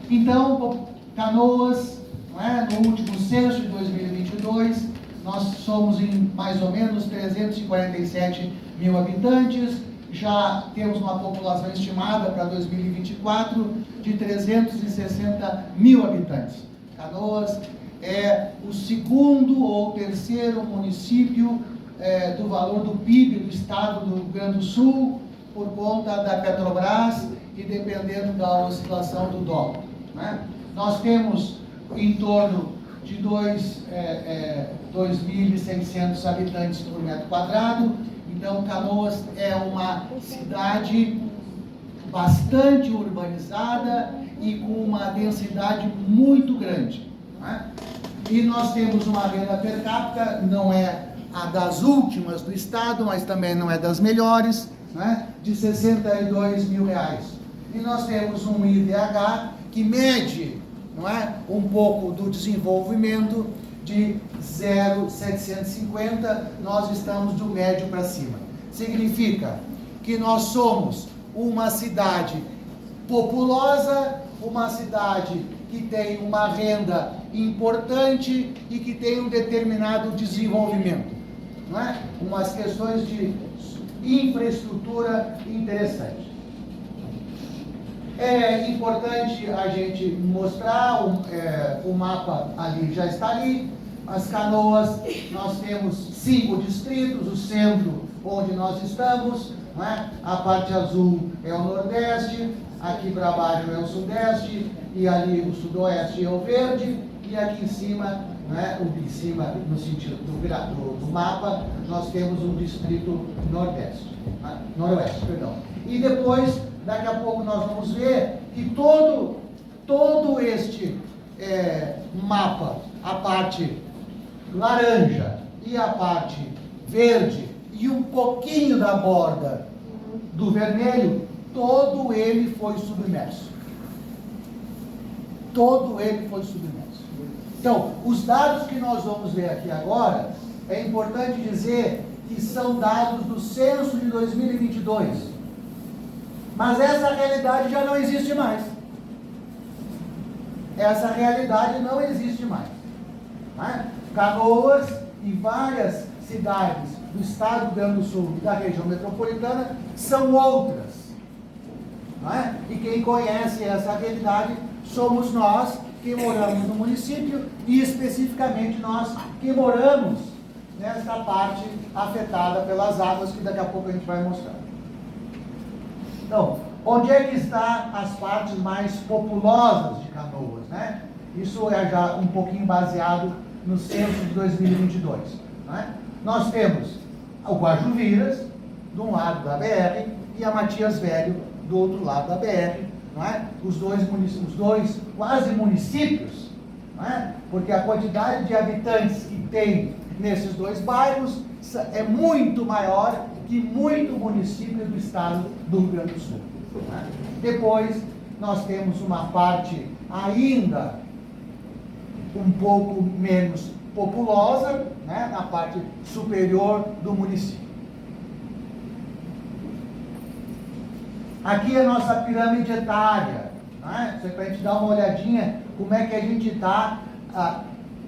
Então, Canoas, não é? No último censo de 2022, nós somos em mais ou menos 347 mil habitantes, já temos uma população estimada para 2024 de 360 mil habitantes. Canoas é o segundo ou terceiro município do valor do PIB do estado do Rio Grande do Sul, por conta da Petrobras e dependendo da oscilação do dólar, né? Nós temos em torno de 2.600 habitantes por metro quadrado. Então, Canoas é uma cidade bastante urbanizada e com uma densidade muito grande, né? E nós temos uma renda per capita, não é a das últimas do estado, mas também não é das melhores, né? De R$ 62 mil. E nós temos um IDH que mede, não é, um pouco do desenvolvimento de 0,750, nós estamos do médio para cima. Significa que nós somos uma cidade populosa, uma cidade que tem uma renda importante e que tem um determinado desenvolvimento, não é? Umas questões de infraestrutura interessante. É importante a gente mostrar, o mapa ali já está ali. As Canoas, nós temos 5 distritos, o centro onde nós estamos, né? A parte azul é o Nordeste, aqui para baixo é o Sudeste, e ali o Sudoeste é o verde, e aqui em cima, né? Em cima, no sentido do mapa, nós temos um distrito Noroeste. E depois, daqui a pouco nós vamos ver que todo este mapa, a parte laranja e a parte verde e um pouquinho da borda do vermelho, todo ele foi submerso. Todo ele foi submerso. Então, os dados que nós vamos ver aqui agora, é importante dizer que são dados do censo de 2022. Mas essa realidade já não existe mais. Essa realidade não existe mais, né? Canoas e várias cidades do estado do Rio Grande do Sul e da região metropolitana são outras, não é? E quem conhece essa realidade somos nós que moramos no município e especificamente nós que moramos nessa parte afetada pelas águas que daqui a pouco a gente vai mostrar. Então, onde é que estão as partes mais populosas de Canoas, né? Isso é já um pouquinho baseado no censo de 2022, né? Nós temos o Guajuviras, de um lado da BR, e a Matias Velho, do outro lado da BR, não é? Os dois quase municípios, não é? Porque a quantidade de habitantes que tem nesses dois bairros é muito maior que muito município do estado do Rio Grande do Sul, né? Depois, nós temos uma parte ainda um pouco menos populosa, né, na parte superior do município. Aqui é a nossa pirâmide etária, né? Para a gente dar uma olhadinha como é que a gente está.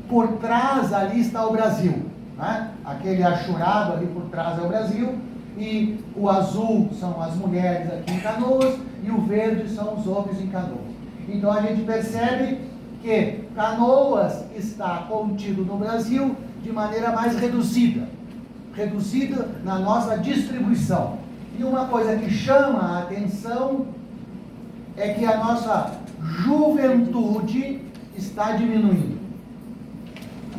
Por trás ali está o Brasil, né? Aquele achurado ali por trás é o Brasil, e o azul são as mulheres aqui em Canoas, e o verde são os homens em Canoas. Então a gente percebe que Canoas está contido no Brasil de maneira mais reduzida na nossa distribuição. E uma coisa que chama a atenção é que a nossa juventude está diminuindo.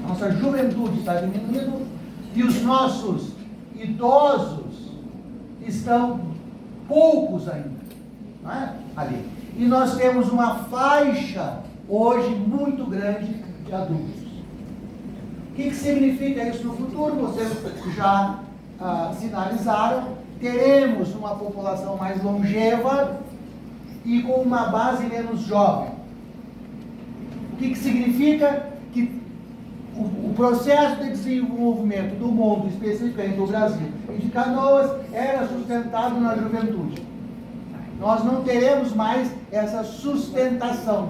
A nossa juventude está diminuindo e os nossos idosos estão poucos ainda, não é? Ali. E nós temos uma faixa hoje muito grande de adultos. O que significa isso no futuro? Vocês já sinalizaram. Teremos uma população mais longeva e com uma base menos jovem. O que significa? Que o processo de desenvolvimento do mundo, especificamente do Brasil e de Canoas, era sustentado na juventude. Nós não teremos mais essa sustentação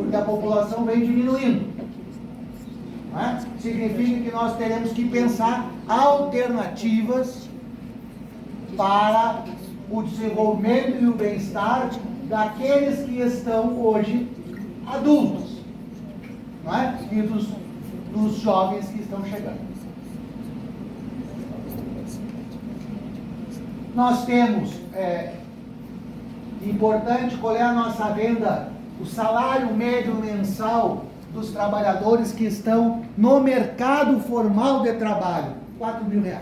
porque a população vem diminuindo. Não é? Significa que nós teremos que pensar alternativas para o desenvolvimento e o bem-estar daqueles que estão hoje adultos, não é? E dos jovens que estão chegando. Nós temos, importante, qual é a nossa renda, o salário médio mensal dos trabalhadores que estão no mercado formal de trabalho, R$4.000.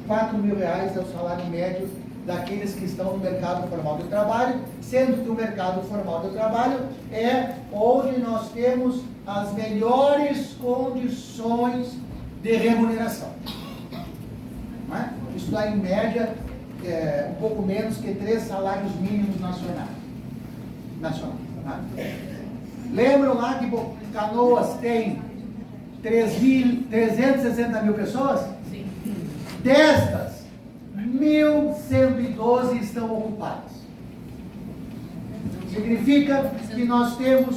R$4.000 é o salário médio daqueles que estão no mercado formal de trabalho, sendo que o mercado formal de trabalho é onde nós temos as melhores condições de remuneração. Não é? Isso dá em média um pouco menos que 3 salários mínimos nacionais. Lembram lá que Canoas tem 360 mil pessoas? Sim. Destas, 1.112 estão ocupadas. Significa que nós temos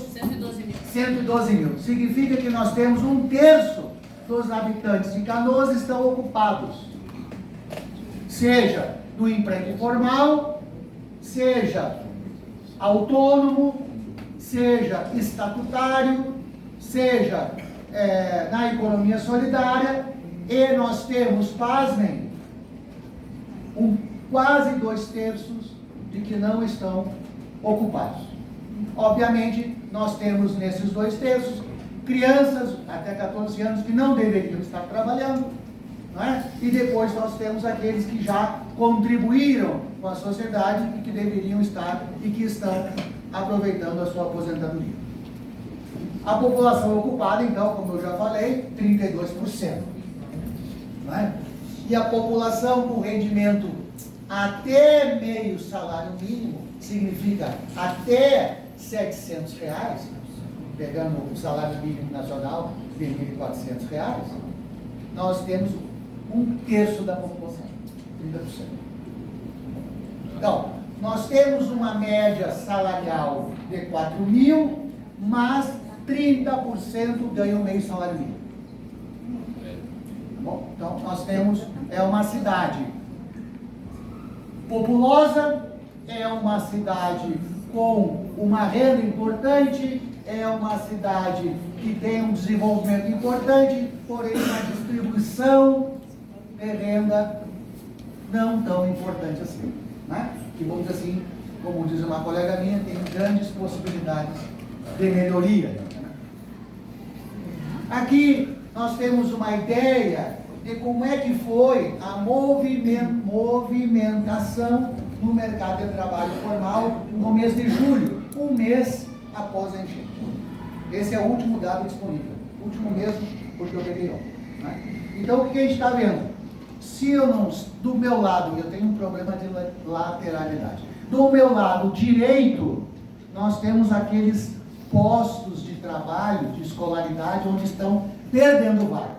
112 mil. Significa que nós temos 1/3 dos habitantes de Canoas estão ocupados. Seja no emprego formal, seja autônomo, seja estatutário, seja na economia solidária, e nós temos, pasmem, quase 2/3 de que não estão ocupados. Obviamente, nós temos nesses 2/3 crianças até 14 anos que não deveriam estar trabalhando, não é? E depois nós temos aqueles que já contribuíram com a sociedade e que deveriam estar e que estão aproveitando a sua aposentadoria. A população ocupada, então, como eu já falei, 32%. Não é? E a população com rendimento até meio salário mínimo, significa até R$700, pegando o salário mínimo nacional de R$1.400, nós temos 1/3 da população, 30%. Então, nós temos uma média salarial de 4.000, mas 30% ganham meio salário mínimo. Bom, então nós temos, uma cidade populosa, é uma cidade com uma renda importante, é uma cidade que tem um desenvolvimento importante, porém uma distribuição de renda não tão importante assim, né? Que, vamos dizer assim, como diz uma colega minha, tem grandes possibilidades de melhoria. Aqui nós temos uma ideia de como é que foi a movimentação no mercado de trabalho formal no mês de julho, um mês após a enchente. Esse é o último dado disponível, último mesmo, porque eu peguei ontem, né? Então, o que a gente está vendo? Se eu não, do meu lado, eu tenho um problema de lateralidade. Do meu lado direito, nós temos aqueles postos de trabalho, de escolaridade, onde estão perdendo vagas.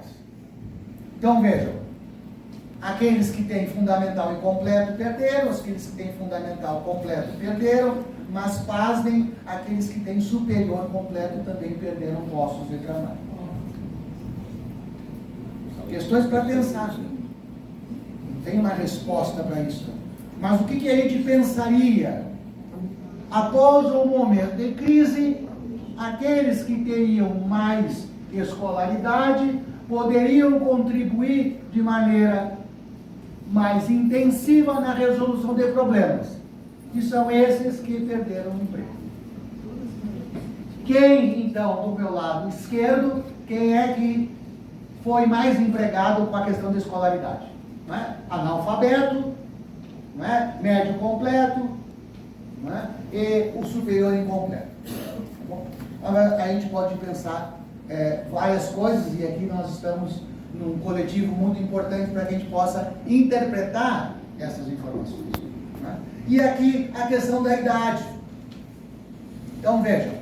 Então, vejam, aqueles que têm fundamental incompleto perderam, aqueles que têm fundamental completo perderam, mas pasmem, aqueles que têm superior completo também perderam postos de trabalho. Questões para pensar. Não tem uma resposta para isso. Mas o que a gente pensaria? Após um momento de crise, aqueles que teriam mais escolaridade poderiam contribuir de maneira mais intensiva na resolução de problemas, que são esses que perderam o emprego. Quem, então, do meu lado esquerdo, quem é que foi mais empregado com a questão da escolaridade? Não é? Analfabeto, não é? Médio completo, não é? E o superior incompleto. Bom, a gente pode pensar várias coisas, e aqui nós estamos num coletivo muito importante para que a gente possa interpretar essas informações. Né? E aqui a questão da idade. Então vejam,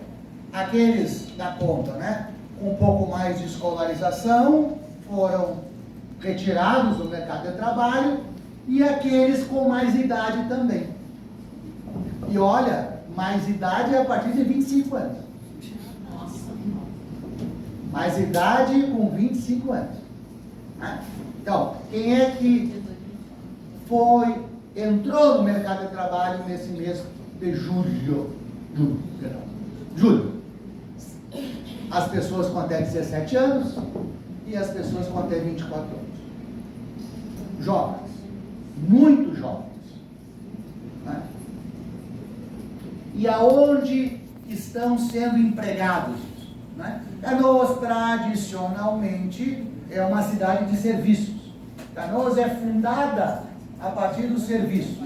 aqueles da ponta, né, com um pouco mais de escolarização foram retirados do mercado de trabalho, e aqueles com mais idade também. E olha, mais idade é a partir de 25 anos. Mais idade com 25 anos. Então, quem é que entrou no mercado de trabalho nesse mês de julho? Julho. As pessoas com até 17 anos e as pessoas com até 24 anos. Jovens. Muito jovens. E aonde estão sendo empregados? Canoas, tradicionalmente, é uma cidade de serviços. Canoas é fundada a partir dos serviços,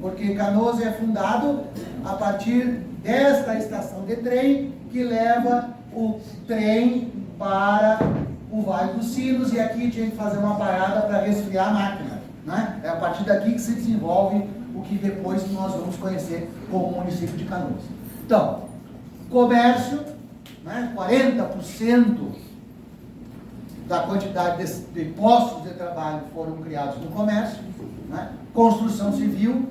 porque Canoas é fundado a partir desta estação de trem que leva o trem para o Vale dos Sinos, e aqui tinha que fazer uma parada para resfriar a máquina. É a partir daqui que se desenvolve o que depois nós vamos conhecer como município de Canoas. Então, comércio, 40% da quantidade de postos de trabalho foram criados no comércio, construção civil,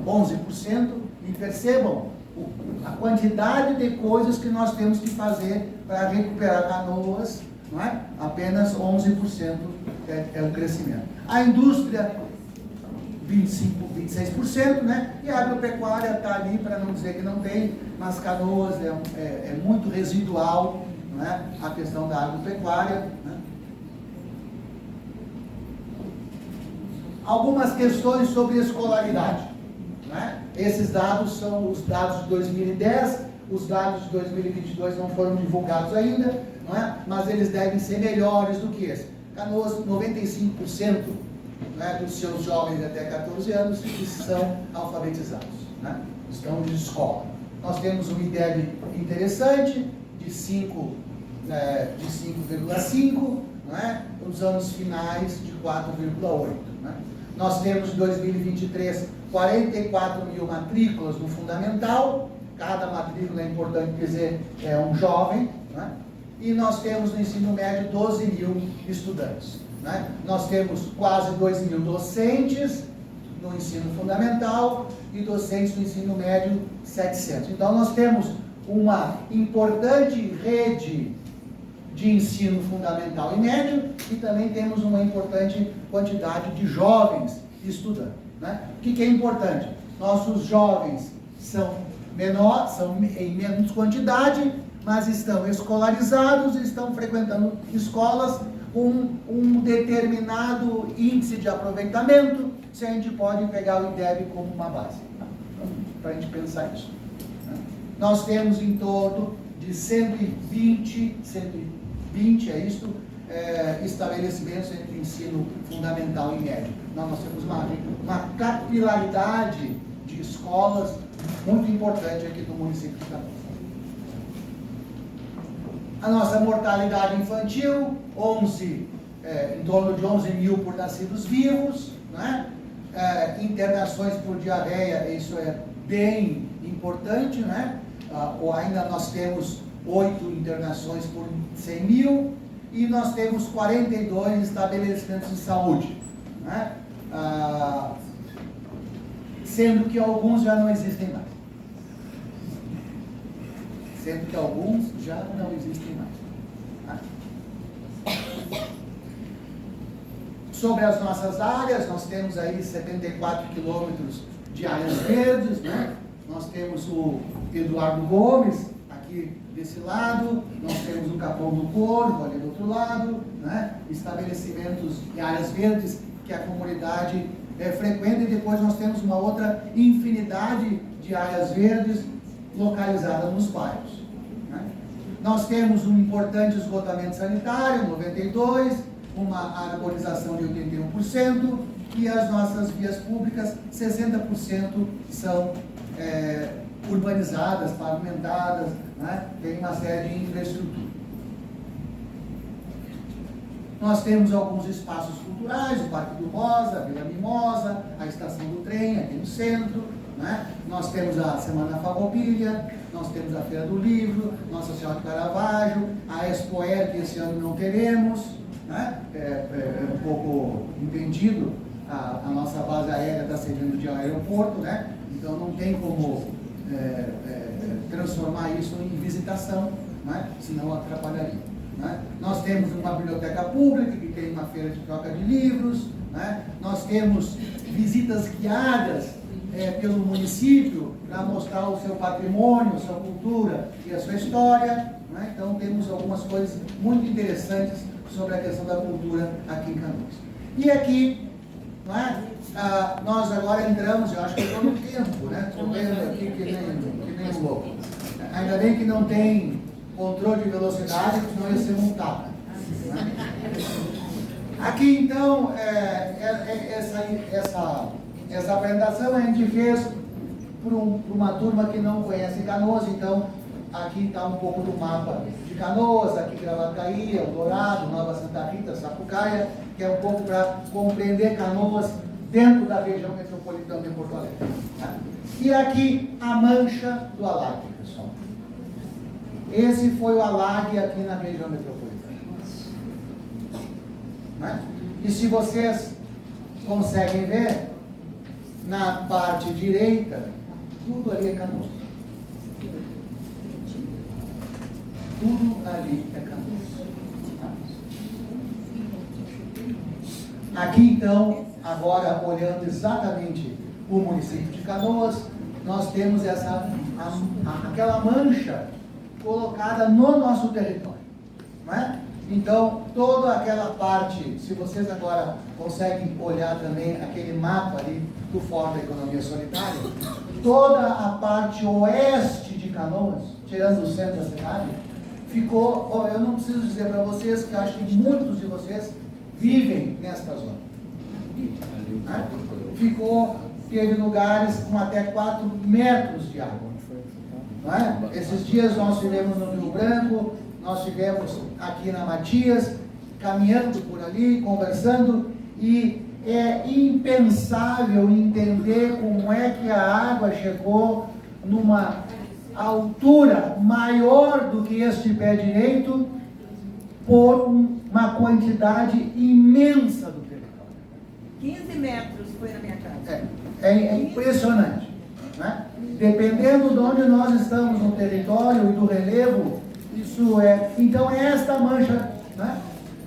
11%, e percebam a quantidade de coisas que nós temos que fazer para recuperar Canoas, apenas 11% é o crescimento. A indústria, 26%, e a agropecuária está ali, para não dizer que não tem, mas Canoas é muito residual, a questão da agropecuária. Algumas questões sobre escolaridade. Esses dados são os dados de 2010, os dados de 2022 não foram divulgados ainda, mas eles devem ser melhores do que esse. Canoas, 95% dos seus jovens de até 14 anos são alfabetizados, estão de escola. Nós temos um IDEB interessante de 5,5, nos anos finais de 4,8. Nós temos em 2023 44 mil matrículas no fundamental, cada matrícula, é importante dizer, é um jovem, e nós temos no ensino médio 12 mil estudantes. Nós temos quase 2 mil docentes no ensino fundamental e docentes no ensino médio 700. Então nós temos uma importante rede de ensino fundamental e médio e também temos uma importante quantidade de jovens estudando. O que é importante? Nossos jovens são em menos quantidade, mas estão escolarizados, estão frequentando escolas com um determinado índice de aproveitamento, se a gente pode pegar o IDEB como uma base, para a gente pensar isso. Nós temos em torno de 120 estabelecimentos entre ensino fundamental e médio. Nós temos uma capilaridade de escolas muito importante aqui no município de Canoas. A nossa mortalidade infantil, em torno de 11 mil por nascidos vivos, internações por diarreia, isso é bem importante, ou ainda nós temos 8 internações por 100 mil, e nós temos 42 estabelecimentos de saúde, sendo que alguns já não existem mais. Sobre as nossas áreas, nós temos aí 74 quilômetros de áreas verdes, Nós temos o Eduardo Gomes, aqui desse lado, nós temos o Capão do Corvo, ali do outro lado, estabelecimentos e áreas verdes que a comunidade frequenta, e depois nós temos uma outra infinidade de áreas verdes localizadas nos bairros. Nós temos um importante esgotamento sanitário, 92%, uma arborização de 81%, e as nossas vias públicas, 60% são urbanizadas, pavimentadas, tem uma série de infraestrutura. Nós temos alguns espaços culturais, o Parque do Rosa, a Vila Mimosa, a Estação do Trem, aqui no centro, Nós temos a Semana Farroupilha, nós temos a Feira do Livro, Nossa Senhora de Caravaggio, a Expoer, que esse ano não teremos, é um pouco entendido a nossa base aérea está servindo de aeroporto, né? Então não tem como transformar isso em visitação, né? Senão atrapalharia. Né? Nós temos uma biblioteca pública que tem uma feira de troca de livros, né? Nós temos visitas guiadas pelo município para mostrar o seu patrimônio, a sua cultura e a sua história. Né? Então temos algumas coisas muito interessantes sobre a questão da cultura aqui em Canoas. E aqui, né, nós agora entramos, eu acho que estou no tempo, né? Estou vendo aqui que nem um louco. Ainda bem que não tem controle de velocidade, senão ia ser multado. Né? Aqui então, essa apresentação a gente fez para uma turma que não conhece Canoas, então aqui está um pouco do mapa de Canoas, aqui Gravataí, Eldorado, Nova Santa Rita, Sapucaia, que é um pouco para compreender Canoas dentro da região metropolitana de Porto Alegre. Tá? E aqui a mancha do Alargue, pessoal. Esse foi o Alargue aqui na região metropolitana. Né? E se vocês conseguem ver, na parte direita, tudo ali é Canoas. Tudo ali é Canoas. Aqui então, agora olhando exatamente o município de Canoas, nós temos aquela mancha colocada no nosso território. Não é? Então, toda aquela parte, se vocês agora conseguem olhar também aquele mapa ali do Fórum da Economia Solidária, toda a parte oeste de Canoas, tirando o centro da cidade, ficou, eu não preciso dizer para vocês, que acho que muitos de vocês vivem nesta zona. Né? Teve lugares com até 4 metros de água. Não é? Esses dias nós tivemos no Rio Branco, nós tivemos aqui na Matias, caminhando por ali, conversando, e é impensável entender como é que a água chegou numa altura maior do que este pé direito, por uma quantidade imensa do território. 15 metros foi na minha casa. É impressionante. Né? Dependendo de onde nós estamos no território e do relevo, isso é. Então é esta mancha. Né?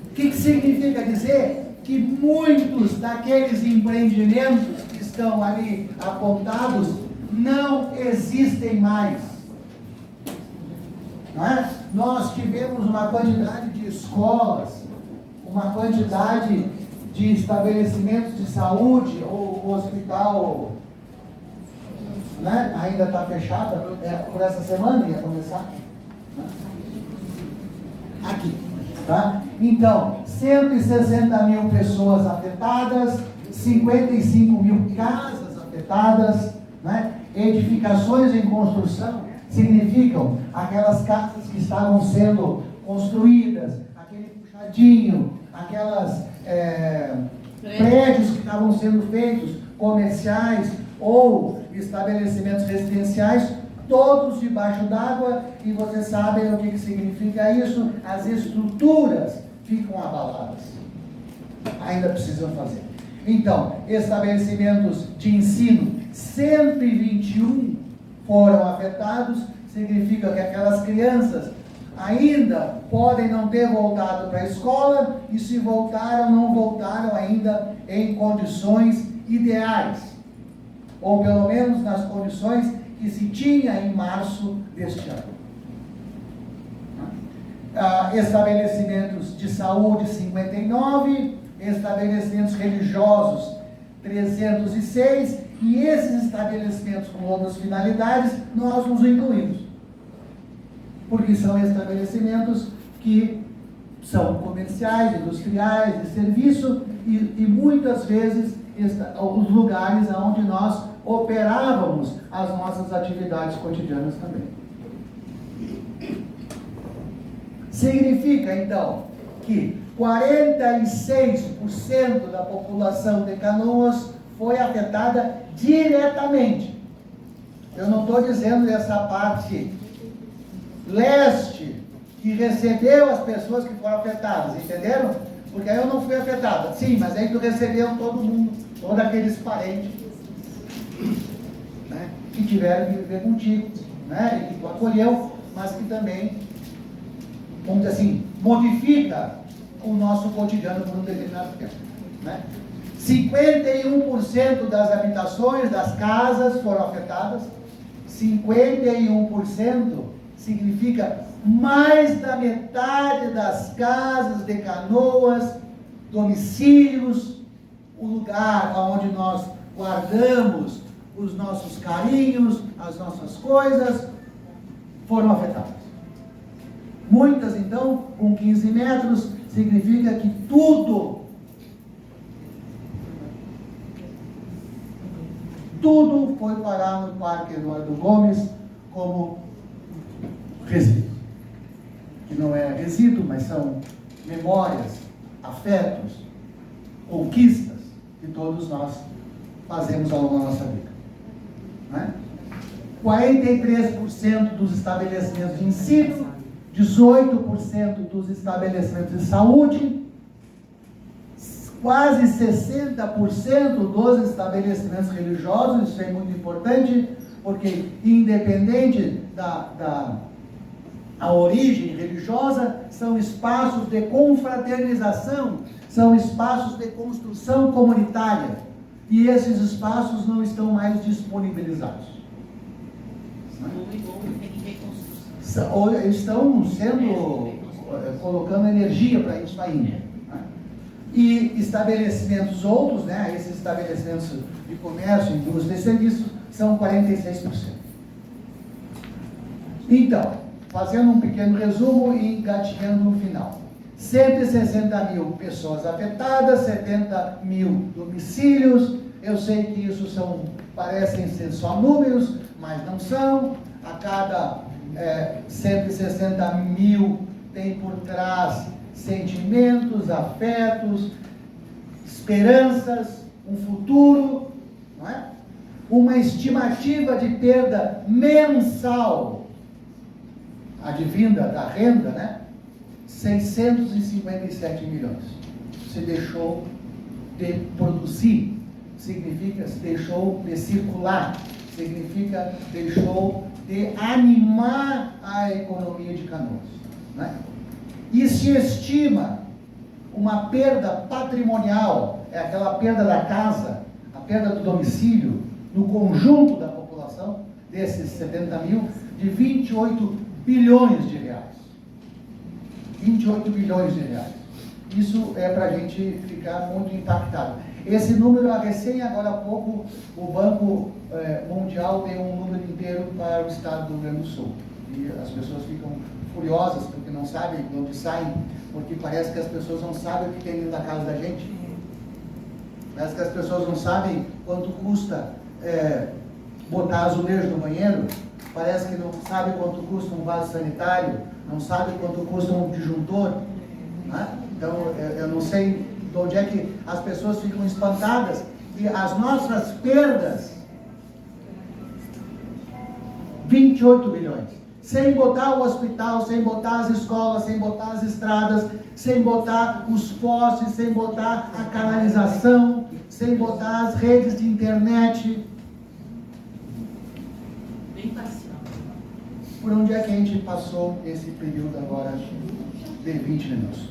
O que significa dizer? Que muitos daqueles empreendimentos que estão ali apontados não existem mais. Não é? Nós tivemos uma quantidade de escolas, uma quantidade de estabelecimentos de saúde, ou o hospital, né? Ainda está fechada, por essa semana ia começar. Aqui, tá? Então, 160 mil pessoas afetadas, 55 mil casas afetadas, né? Edificações em construção significam aquelas casas que estavam sendo construídas, aquele puxadinho, aquelas prédios que estavam sendo feitos, comerciais ou estabelecimentos residenciais, todos debaixo d'água, e vocês sabem o que significa isso, as estruturas ficam abaladas. Ainda precisam fazer. Então, estabelecimentos de ensino, 121 foram afetados, significa que aquelas crianças ainda podem não ter voltado para a escola, e se voltaram, não voltaram ainda em condições ideais, ou pelo menos nas condições que se tinha em março deste ano. Estabelecimentos de saúde, 59, estabelecimentos religiosos, 306, e esses estabelecimentos com outras finalidades, nós nos incluímos. Porque são estabelecimentos que são comerciais, industriais, de serviço, e muitas vezes os lugares onde nós operávamos as nossas atividades cotidianas também. Significa, então, que 46% da população de Canoas foi afetada diretamente. Eu não estou dizendo essa parte leste, que recebeu as pessoas que foram afetadas, entenderam? porque aí eu não fui afetada. Sim, mas aí tu recebeu todo mundo, todos aqueles parentes, né, que tiveram que viver contigo, né, e que tu acolheu, mas que também, vamos dizer assim, modifica o nosso cotidiano por um determinado tempo, né? 51% das habitações, das casas foram afetadas. 51% significa mais da metade das casas de Canoas, domicílios, o lugar onde nós guardamos os nossos carinhos, as nossas coisas, foram afetadas. Muitas, então, com 15 metros, significa que tudo foi parar no Parque Eduardo Gomes como resíduo. Que não é resíduo, mas são memórias, afetos, conquistas que todos nós fazemos ao longo da nossa vida. Né? 43% dos estabelecimentos de ensino, 18% dos estabelecimentos de saúde, quase 60% dos estabelecimentos religiosos. Isso é muito importante, porque independente da origem religiosa, são espaços de confraternização, são espaços de construção comunitária, e esses espaços não estão mais disponibilizados. Estão sendo, colocando energia para isso ainda. Né? E estabelecimentos outros, né, esses estabelecimentos de comércio, indústria e serviços, são 46%. Então, fazendo um pequeno resumo e engatinhando no final. 160 mil pessoas afetadas, 70 mil domicílios. Eu sei que isso parecem ser só números, mas não são. A cada 160 mil tem por trás sentimentos, afetos, esperanças, um futuro, não é? Uma estimativa de perda mensal advinda da renda, né? 657 milhões. Se deixou de produzir, significa se deixou de circular, significa deixou de animar a economia de Canoas, né? E se estima uma perda patrimonial, é aquela perda da casa, a perda do domicílio, no conjunto da população, desses 70 mil, de 28 bilhões de reais. 28 bilhões de reais. Isso é para a gente ficar muito impactado. Esse número, recém agora há pouco, o Banco Mundial deu um número inteiro para o estado do Rio Grande do Sul. E as pessoas ficam furiosas porque não sabem de onde saem, porque parece que as pessoas não sabem o que tem dentro da casa da gente. Parece que as pessoas não sabem quanto custa botar azulejo no banheiro, parece que não sabem quanto custa um vaso sanitário, não sabem quanto custa um disjuntor. Né? Então, eu não sei de onde é que as pessoas ficam espantadas, e as nossas perdas, 28 bilhões. Sem botar o hospital, sem botar as escolas, sem botar as estradas, sem botar os postes, sem botar a canalização, sem botar as redes de internet. Bem parcial. Por onde é que a gente passou esse período agora de 20 minutos?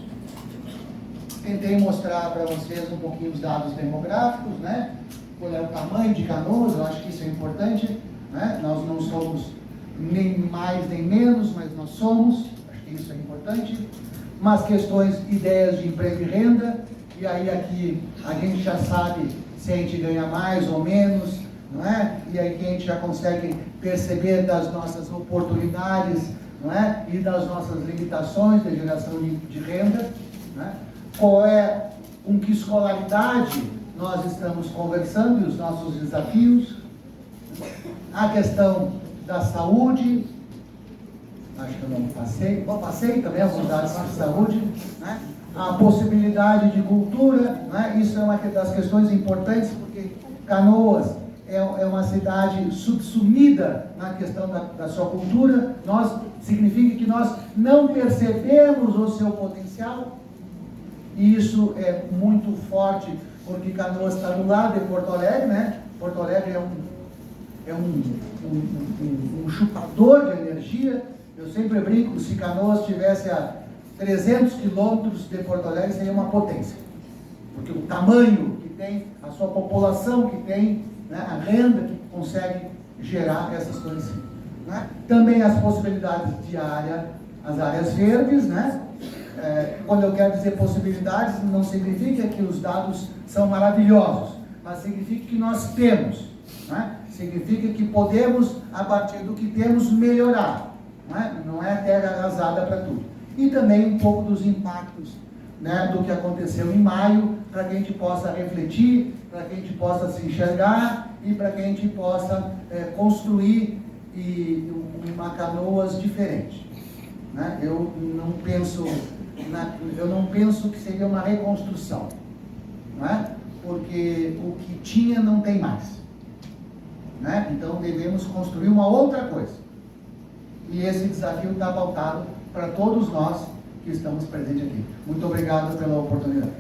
Tentei mostrar para vocês um pouquinho os dados demográficos, né? Qual é o tamanho de Canoas, eu acho que isso é importante, né? Nós não somos nem mais nem menos, mas nós somos, acho que isso é importante. Mas questões, ideias de emprego e renda, e aí aqui a gente já sabe se a gente ganha mais ou menos, não é? E aí que a gente já consegue perceber das nossas oportunidades, não é? E das nossas limitações de geração de renda, né? Com que escolaridade nós estamos conversando e os nossos desafios. A questão da saúde, acho que eu não passei, passei também alguns dados de saúde, né? A possibilidade de cultura, né? Isso é uma das questões importantes, porque Canoas é uma cidade subsumida na questão da sua cultura. Significa que nós não percebemos o seu potencial. e isso é muito forte, porque Canoas está do lado de Porto Alegre, né? Porto Alegre é um chupador de energia. Eu sempre brinco, se Canoas estivesse a 300 quilômetros de Porto Alegre, seria uma potência. Porque o tamanho que tem, a sua população que tem, né, a renda que consegue gerar essas coisas. Né? Também as possibilidades de as áreas verdes, né? Quando eu quero dizer possibilidades, não significa que os dados são maravilhosos, mas significa que nós temos, né? Significa que podemos, a partir do que temos, melhorar. Não é terra arrasada para tudo. E também um pouco dos impactos, né, do que aconteceu em maio, para que a gente possa refletir, para que a gente possa se enxergar e para que a gente possa construir uma Canoas diferente. Né? Eu não penso que seria uma reconstrução, né? Porque o que tinha não tem mais. Né? Então devemos construir uma outra coisa. E esse desafio está pautado para todos nós que estamos presentes aqui. Muito obrigado pela oportunidade.